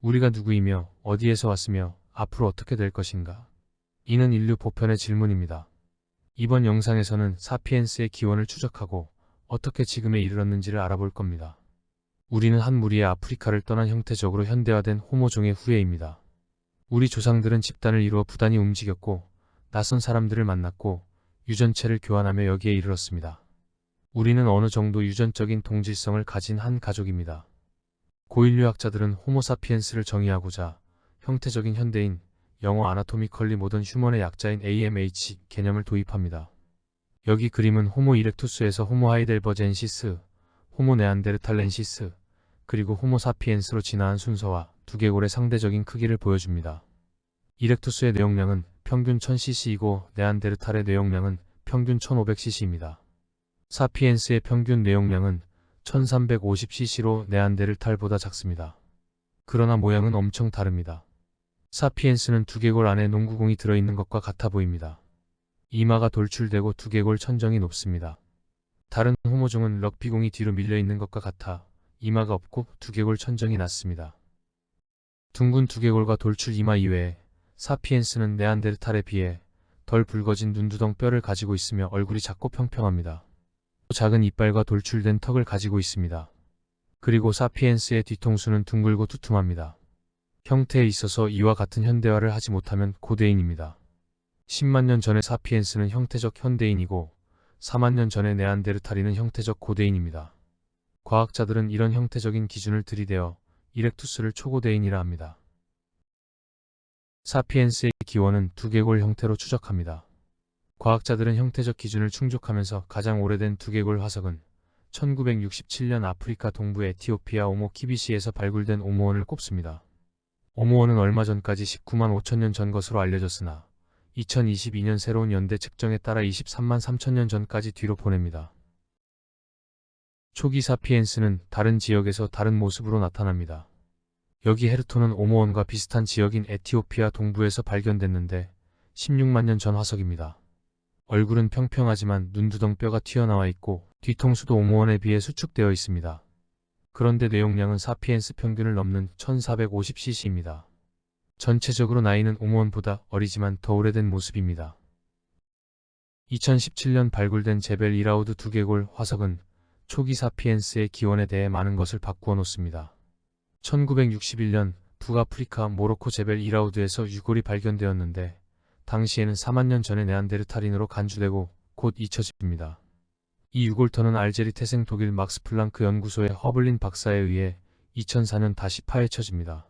우리가 누구이며 어디에서 왔으며 앞으로 어떻게 될 것인가? 이는 인류 보편의 질문입니다. 이번 영상에서는 사피엔스의 기원을 추적하고 어떻게 지금에 이르렀는지를 알아볼 겁니다. 우리는 한 무리의 아프리카를 떠난 형태적으로 현대화된 호모종의 후예입니다. 우리 조상들은 집단을 이루어 부단히 움직였고 낯선 사람들을 만났고 유전체를 교환하며 여기에 이르렀습니다. 우리는 어느 정도 유전적인 동질성을 가진 한 가족입니다. 고인류학자들은 호모사피엔스를 정의하고자 형태적인 현대인, 영어 아나토미컬리 모던 휴먼의 약자인 AMH 개념을 도입합니다. 여기 그림은 호모 이렉투스에서 호모 하이델버젠시스, 호모 네안데르탈렌시스, 그리고 호모 사피엔스로 진화한 순서와 두개골의 상대적인 크기를 보여줍니다. 이렉투스의 뇌용량은 평균 1000cc이고 네안데르탈의 뇌용량은 평균 1500cc입니다. 사피엔스의 평균 뇌용량은 1350cc로 네안데르탈보다 작습니다. 그러나 모양은 엄청 다릅니다. 사피엔스는 두개골 안에 농구공이 들어있는 것과 같아 보입니다. 이마가 돌출되고 두개골 천정이 높습니다. 다른 호모종은 럭비공이 뒤로 밀려있는 것과 같아 이마가 없고 두개골 천정이 낮습니다. 둥근 두개골과 돌출 이마 이외에 사피엔스는 네안데르탈에 비해 덜 붉어진 눈두덩 뼈를 가지고 있으며 얼굴이 작고 평평합니다. 작은 이빨과 돌출된 턱을 가지고 있습니다. 그리고 사피엔스의 뒤통수는 둥글고 두툼합니다. 형태에 있어서 이와 같은 현대화를 하지 못하면 고대인입니다. 10만 년 전의 사피엔스는 형태적 현대인이고 4만 년 전의 네안데르탈인은 형태적 고대인입니다. 과학자들은 이런 형태적인 기준을 들이대어 이렉투스를 초고대인이라 합니다. 사피엔스의 기원은 두개골 형태로 추적합니다. 과학자들은 형태적 기준을 충족하면서 가장 오래된 두개골 화석은 1967년 아프리카 동부 에티오피아 오모 키비시에서 발굴된 오모원을 꼽습니다. 오모원은 얼마 전까지 19만 5천 년 전 것으로 알려졌으나 2022년 새로운 연대 측정에 따라 23만 3천 년 전까지 뒤로 보냅니다. 초기 사피엔스는 다른 지역에서 다른 모습으로 나타납니다. 여기 헤르토는 오모원과 비슷한 지역인 에티오피아 동부에서 발견됐는데 16만 년 전 화석입니다. 얼굴은 평평하지만 눈두덩 뼈가 튀어나와 있고 뒤통수도 오모원에 비해 수축되어 있습니다. 그런데 뇌용량은 사피엔스 평균을 넘는 1450cc입니다. 전체적으로 나이는 오모원보다 어리지만 더 오래된 모습입니다. 2017년 발굴된 제벨 이라우드 두개골 화석은 초기 사피엔스의 기원에 대해 많은 것을 바꾸어 놓습니다. 1961년 북아프리카 모로코 제벨 이라우드에서 유골이 발견되었는데 당시에는 4만 년 전의 네안데르탈인으로 간주되고 곧 잊혀집니다. 이 유골터는 알제리 태생 독일 막스 플랑크 연구소의 허블린 박사에 의해 2004년 다시 파헤쳐집니다.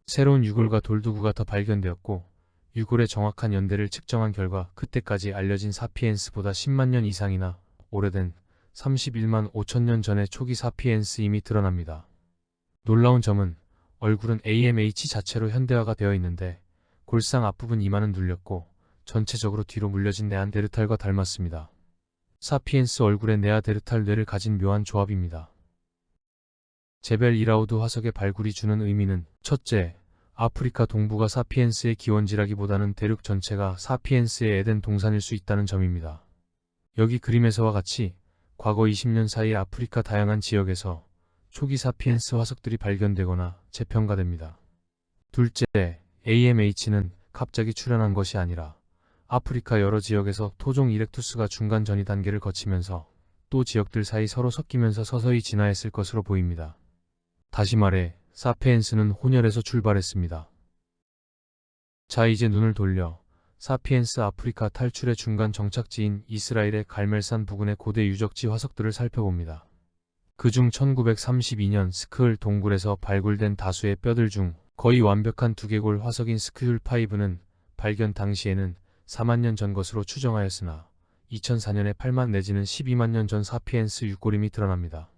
새로운 유골과 돌두구가 더 발견되었고 유골의 정확한 연대를 측정한 결과 그때까지 알려진 사피엔스보다 10만 년 이상이나 오래된 31만 5천 년 전의 초기 사피엔스임이 드러납니다. 놀라운 점은 얼굴은 AMH 자체로 현대화가 되어 있는데 골상 앞부분 이마는 눌렸고 전체적으로 뒤로 물려진 네안데르탈과 닮았습니다. 사피엔스 얼굴에 네안데르탈 뇌를 가진 묘한 조합입니다. 제벨 이라우드 화석의 발굴이 주는 의미는 첫째, 아프리카 동부가 사피엔스의 기원지라기보다는 대륙 전체가 사피엔스의 에덴 동산일 수 있다는 점입니다. 여기 그림에서와 같이 과거 20년 사이 아프리카 다양한 지역에서 초기 사피엔스 화석들이 발견되거나 재평가됩니다. 둘째, AMH는 갑자기 출현한 것이 아니라 아프리카 여러 지역에서 토종 이렉투스가 중간 전이 단계를 거치면서 또 지역들 사이 서로 섞이면서 서서히 진화했을 것으로 보입니다. 다시 말해 사피엔스는 혼혈에서 출발했습니다. 자, 이제 눈을 돌려 사피엔스 아프리카 탈출의 중간 정착지인 이스라엘의 갈멜산 부근의 고대 유적지 화석들을 살펴봅니다. 그중 1932년 스크을 동굴에서 발굴된 다수의 뼈들 중 거의 완벽한 두개골 화석인 스크율 5는 발견 당시에는 4만 년 전 것으로 추정하였으나 2004년에 8만 내지는 12만 년 전 사피엔스 육골임이 드러납니다.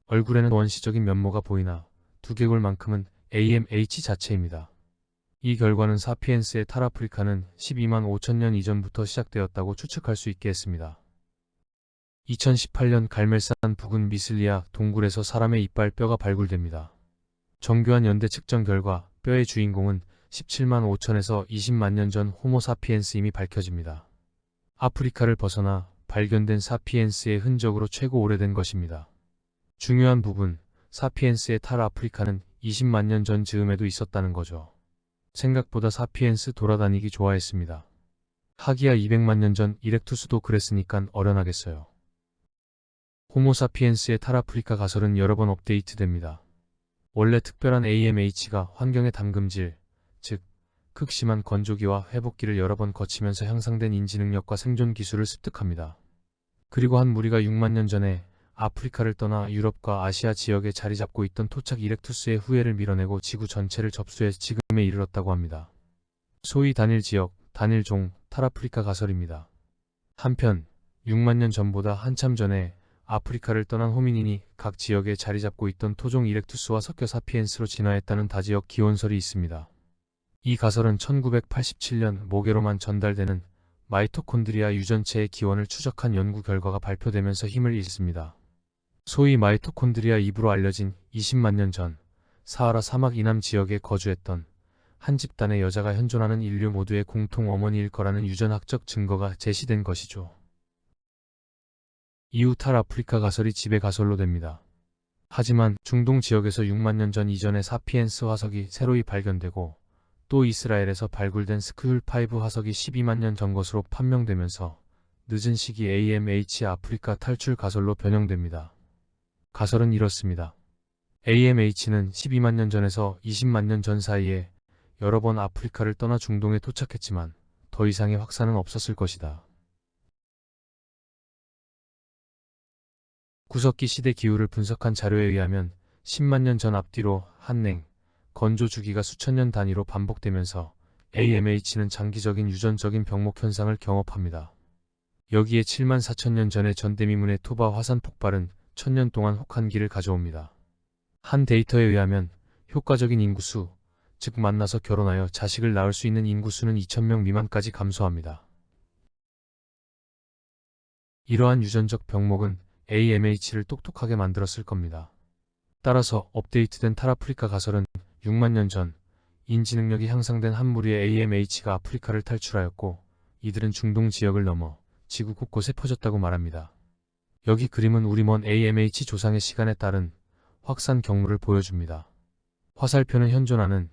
얼굴에는 원시적인 면모가 보이나 두개골만큼은 AMH 자체입니다. 이 결과는 사피엔스의 탈아프리카는 12만 5천 년 이전부터 시작되었다고 추측할 수 있게 했습니다. 2018년 갈멜산 부근 미슬리아 동굴에서 사람의 이빨 뼈가 발굴됩니다. 정교한 연대 측정 결과 뼈의 주인공은 17만 5천에서 20만 년 전 호모사피엔스임이 밝혀집니다. 아프리카를 벗어나 발견된 사피엔스의 흔적으로 최고 오래된 것입니다. 중요한 부분, 사피엔스의 탈아프리카는 20만 년 전 즈음에도 있었다는 거죠. 생각보다 사피엔스 돌아다니기 좋아했습니다. 하기야 200만 년 전 이렉투스도 그랬으니깐 어련하겠어요. 호모사피엔스의 탈아프리카 가설은 여러 번 업데이트됩니다. 원래 특별한 AMH가 환경의 담금질, 즉 극심한 건조기와 회복기를 여러 번 거치면서 향상된 인지 능력과 생존 기술을 습득합니다. 그리고 한 무리가 6만 년 전에 아프리카를 떠나 유럽과 아시아 지역에 자리 잡고 있던 토착 이렉투스의 후예를 밀어내고 지구 전체를 접수해 지금에 이르렀다고 합니다. 소위 단일 지역, 단일종, 탈아프리카 가설입니다. 한편 6만 년 전보다 한참 전에 아프리카를 떠난 호미닌이 각 지역에 자리 잡고 있던 토종 이렉투스와 섞여 사피엔스로 진화했다는 다지역 기원설이 있습니다. 이 가설은 1987년 모계로만 전달되는 마이토콘드리아 유전체의 기원을 추적한 연구 결과가 발표되면서 힘을 잃습니다. 소위 마이토콘드리아 입으로 알려진 20만 년 전 사하라 사막 이남 지역에 거주했던 한 집단의 여자가 현존하는 인류 모두의 공통 어머니일 거라는 유전학적 증거가 제시된 것이죠. 이후 탈아프리카 가설이 지배 가설로 됩니다. 하지만 중동 지역에서 6만 년 전 이전의 사피엔스 화석이 새로이 발견되고 또 이스라엘에서 발굴된 스크율5 화석이 12만 년 전 것으로 판명되면서 늦은 시기 AMH 아프리카 탈출 가설로 변형됩니다. 가설은 이렇습니다. AMH는 12만 년 전에서 20만 년 전 사이에 여러 번 아프리카를 떠나 중동에 도착했지만 더 이상의 확산은 없었을 것이다. 구석기 시대 기후를 분석한 자료에 의하면 10만 년 전 앞뒤로 한냉, 건조 주기가 수천 년 단위로 반복되면서 AMH는 장기적인 유전적인 병목 현상을 경험합니다. 여기에 7만 4천 년 전의 전대미문의 토바 화산 폭발은 1000년 동안 혹한기를 가져옵니다. 한 데이터에 의하면 효과적인 인구수, 즉 만나서 결혼하여 자식을 낳을 수 있는 인구수는 2000명 미만까지 감소합니다. 이러한 유전적 병목은 AMH를 똑똑하게 만들었을 겁니다. 따라서 업데이트된 탈아프리카 가설은 6만 년 전 인지 능력이 향상된 한 무리의 AMH가 아프리카를 탈출하였고 이들은 중동 지역을 넘어 지구 곳곳에 퍼졌다고 말합니다. 여기 그림은 우리 먼 AMH 조상의 시간에 따른 확산 경로를 보여줍니다. 화살표는 현존하는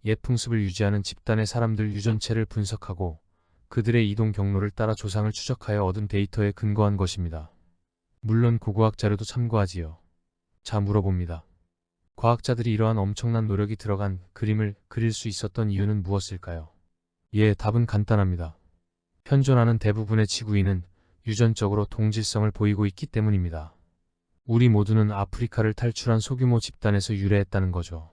옛 풍습을 유지하는 집단의 사람들 유전체를 분석하고 그들의 이동 경로를 따라 조상을 추적하여 얻은 데이터에 근거한 것입니다. 물론 고고학 자료도 참고하지요. 자, 물어봅니다. 과학자들이 이러한 엄청난 노력이 들어간 그림을 그릴 수 있었던 이유는 무엇일까요? 예, 답은 간단합니다. 현존하는 대부분의 지구인은 유전적으로 동질성을 보이고 있기 때문입니다. 우리 모두는 아프리카를 탈출한 소규모 집단에서 유래했다는 거죠.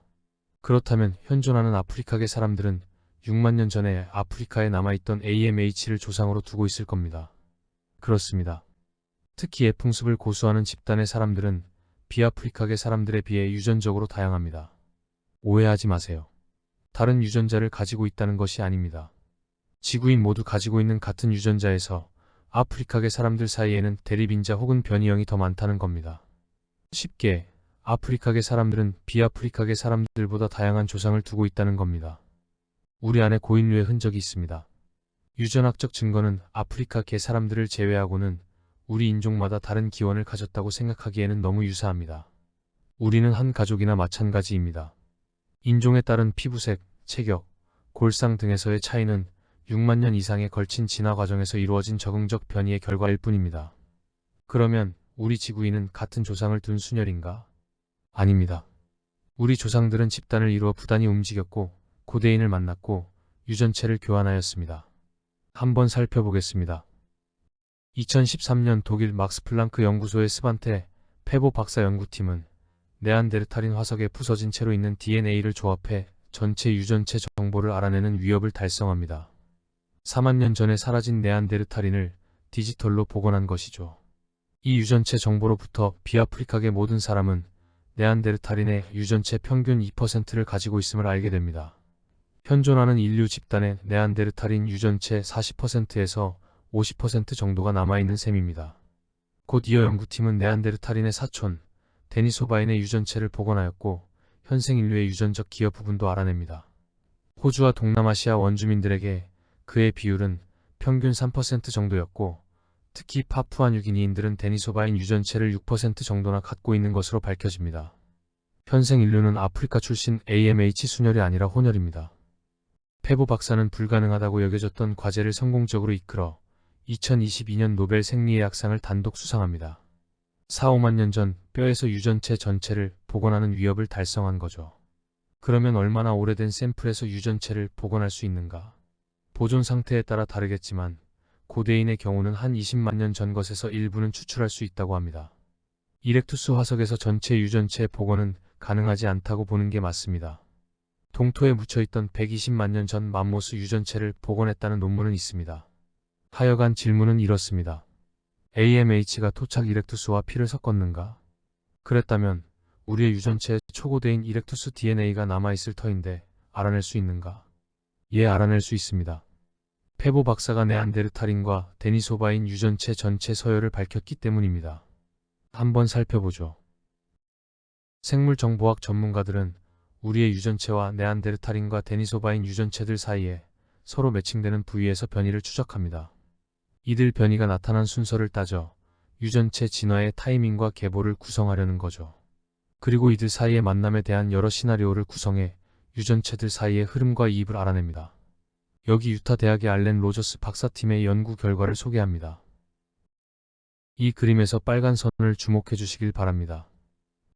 그렇다면 현존하는 아프리카계 사람들은 6만 년 전에 아프리카에 남아있던 AMH를 조상으로 두고 있을 겁니다. 그렇습니다. 특히 예풍습을 고수하는 집단의 사람들은 비아프리카계 사람들에 비해 유전적으로 다양합니다. 오해하지 마세요. 다른 유전자를 가지고 있다는 것이 아닙니다. 지구인 모두 가지고 있는 같은 유전자에서 아프리카계 사람들 사이에는 대립인자 혹은 변이형이 더 많다는 겁니다. 쉽게 아프리카계 사람들은 비아프리카계 사람들보다 다양한 조상을 두고 있다는 겁니다. 우리 안에 고인류의 흔적이 있습니다. 유전학적 증거는 아프리카계 사람들을 제외하고는 우리 인종마다 다른 기원을 가졌다고 생각하기에는 너무 유사합니다. 우리는 한 가족이나 마찬가지입니다. 인종에 따른 피부색, 체격, 골상 등에서의 차이는 6만 년 이상에 걸친 진화 과정에서 이루어진 적응적 변이의 결과일 뿐입니다. 그러면 우리 지구인은 같은 조상을 둔 순혈인가? 아닙니다. 우리 조상들은 집단을 이루어 부단히 움직였고 고대인을 만났고 유전체를 교환하였습니다. 한번 살펴보겠습니다. 2013년 독일 막스플랑크 연구소의 스반테 페보 박사 연구팀은 네안데르탈인 화석에 부서진 채로 있는 DNA를 조합해 전체 유전체 정보를 알아내는 위협을 달성합니다. 4만 년 전에 사라진 네안데르탈인을 디지털로 복원한 것이죠. 이 유전체 정보로부터 비아프리카계 모든 사람은 네안데르탈인의 유전체 평균 2%를 가지고 있음을 알게 됩니다. 현존하는 인류 집단의 네안데르탈인 유전체 40%에서 50% 정도가 남아있는 셈입니다. 곧 이어 연구팀은 네안데르탈인의 사촌, 데니소바인의 유전체를 복원하였고 현생 인류의 유전적 기여 부분도 알아냅니다. 호주와 동남아시아 원주민들에게 그의 비율은 평균 3% 정도였고 특히 파푸아뉴기니인들은 데니소바인 유전체를 6% 정도나 갖고 있는 것으로 밝혀집니다. 현생 인류는 아프리카 출신 AMH 순혈이 아니라 혼혈입니다. 페보 박사는 불가능하다고 여겨졌던 과제를 성공적으로 이끌어 2022년 노벨 생리의학상을 단독 수상합니다. 4, 5만 년 전 뼈에서 유전체 전체를 복원하는 위협을 달성한 거죠. 그러면 얼마나 오래된 샘플에서 유전체를 복원할 수 있는가? 보존 상태에 따라 다르겠지만 고대인의 경우는 한 20만 년 전 것에서 일부는 추출할 수 있다고 합니다. 이렉투스 화석에서 전체 유전체 복원은 가능하지 않다고 보는 게 맞습니다. 동토에 묻혀있던 120만 년 전 맘모스 유전체를 복원했다는 논문은 있습니다. 하여간 질문은 이렇습니다. AMH가 토착 이렉투스와 피를 섞었는가? 그랬다면 우리의 유전체에 초고대인 이렉투스 DNA가 남아있을 터인데 알아낼 수 있는가? 예, 알아낼 수 있습니다. 페보 박사가 네안데르탈인과 데니소바인 유전체 전체 서열을 밝혔기 때문입니다. 한번 살펴보죠. 생물정보학 전문가들은 우리의 유전체와 네안데르탈인과 데니소바인 유전체들 사이에 서로 매칭되는 부위에서 변이를 추적합니다. 이들 변이가 나타난 순서를 따져 유전체 진화의 타이밍과 계보를 구성하려는 거죠. 그리고 이들 사이의 만남에 대한 여러 시나리오를 구성해 유전체들 사이의 흐름과 이입을 알아냅니다. 여기 유타 대학의 알렌 로저스 박사팀의 연구 결과를 소개합니다. 이 그림에서 빨간 선을 주목해 주시길 바랍니다.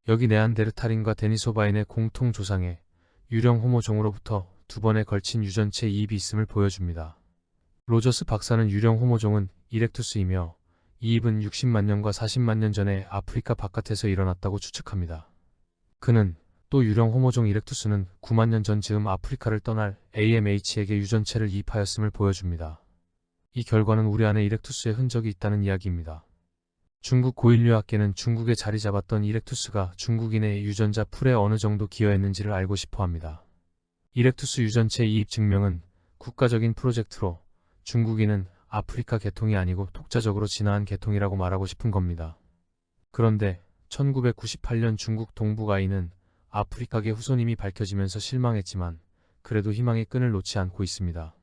여기 네안데르탈인과 데니소바인의 공통 조상에 유령 호모종으로부터 2번에 걸친 유전체 이입이 있음을 보여줍니다. 로저스 박사는 유령 호모종은 이렉투스이며 이입은 60만 년과 40만 년 전에 아프리카 바깥에서 일어났다고 추측합니다. 그는 또 유령 호모종 이렉투스는 9만 년 전 즈음 아프리카를 떠날 AMH에게 유전체를 이입하였음을 보여줍니다. 이 결과는 우리 안에 이렉투스의 흔적이 있다는 이야기입니다. 중국 고인류학계는 중국에 자리 잡았던 이렉투스가 중국인의 유전자 풀에 어느 정도 기여했는지를 알고 싶어 합니다. 이렉투스 유전체 이입 증명은 국가적인 프로젝트로 중국인은 아프리카 계통이 아니고 독자적으로 진화한 계통이라고 말하고 싶은 겁니다. 그런데 1998년 중국 동북아인은 아프리카계 후손임이 밝혀지면서 실망했지만 그래도 희망의 끈을 놓지 않고 있습니다.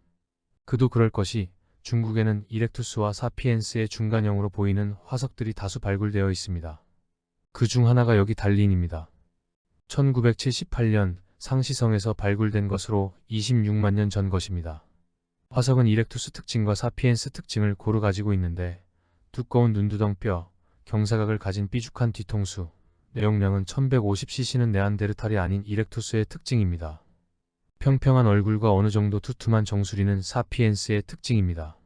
그도 그럴 것이 중국에는 이렉투스와 사피엔스의 중간형으로 보이는 화석들이 다수 발굴되어 있습니다. 그 중 하나가 여기 달린입니다. 1978년 상시성에서 발굴된 것으로 26만 년 전 것입니다. 화석은 이렉투스 특징과 사피엔스 특징을 고루 가지고 있는데 두꺼운 눈두덩 뼈, 경사각을 가진 삐죽한 뒤통수, 내용량은 1150cc는 네안데르탈이 아닌 이렉투스의 특징입니다. 평평한 얼굴과 어느 정도 두툼한 정수리는 사피엔스의 특징입니다.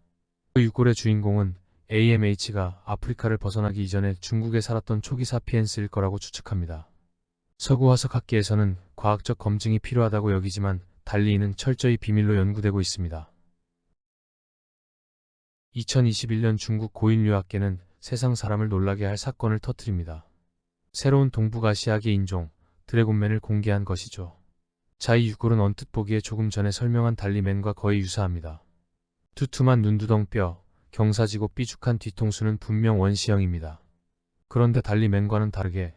그 유골의 주인공은 AMH가 아프리카를 벗어나기 이전에 중국에 살았던 초기 사피엔스일 거라고 추측합니다. 서구 화석학계에서는 과학적 검증이 필요하다고 여기지만 달리 이는 철저히 비밀로 연구되고 있습니다. 2021년 중국 고인류학계는 세상 사람을 놀라게 할 사건을 터뜨립니다. 새로운 동북아시아계 인종, 드래곤맨을 공개한 것이죠. 자, 이 유골은 언뜻 보기에 조금 전에 설명한 달리맨과 거의 유사합니다. 두툼한 눈두덩 뼈, 경사지고 삐죽한 뒤통수는 분명 원시형입니다. 그런데 달리맨과는 다르게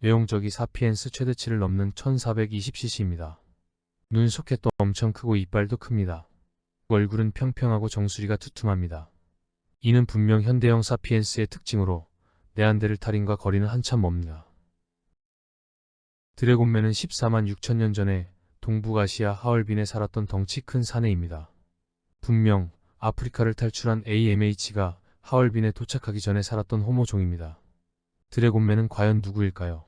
외형적이 사피엔스 최대치를 넘는 1420cc입니다. 눈 소켓도 엄청 크고 이빨도 큽니다. 얼굴은 평평하고 정수리가 두툼합니다. 이는 분명 현대형 사피엔스의 특징으로 네안데르탈인과 거리는 한참 멉니다. 드래곤맨은 14만 6천 년 전에 동북아시아 하얼빈에 살았던 덩치 큰 사내입니다. 분명 아프리카를 탈출한 AMH가 하얼빈에 도착하기 전에 살았던 호모종입니다. 드래곤맨은 과연 누구일까요?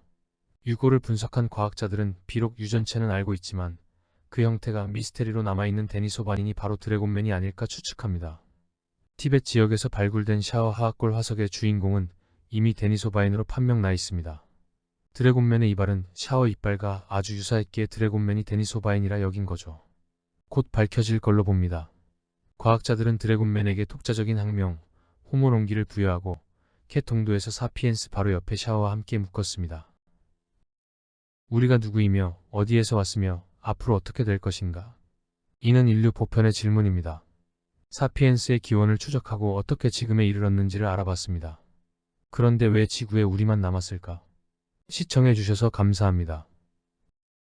유골을 분석한 과학자들은 비록 유전체는 알고 있지만 그 형태가 미스테리로 남아있는 데니소바인이 바로 드래곤맨이 아닐까 추측합니다. 티벳 지역에서 발굴된 샤워 하악골 화석의 주인공은 이미 데니소바인으로 판명 나 있습니다. 드래곤맨의 이발은 샤워 이빨과 아주 유사했기에 드래곤맨이 데니소바인이라 여긴 거죠. 곧 밝혀질 걸로 봅니다. 과학자들은 드래곤맨에게 독자적인 학명, 호모론기를 부여하고 캣 동도에서 사피엔스 바로 옆에 샤워와 함께 묶었습니다. 우리가 누구이며 어디에서 왔으며 앞으로 어떻게 될 것인가? 이는 인류 보편의 질문입니다. 사피엔스의 기원을 추적하고 어떻게 지금에 이르렀는지를 알아봤습니다. 그런데 왜 지구에 우리만 남았을까? 시청해주셔서 감사합니다.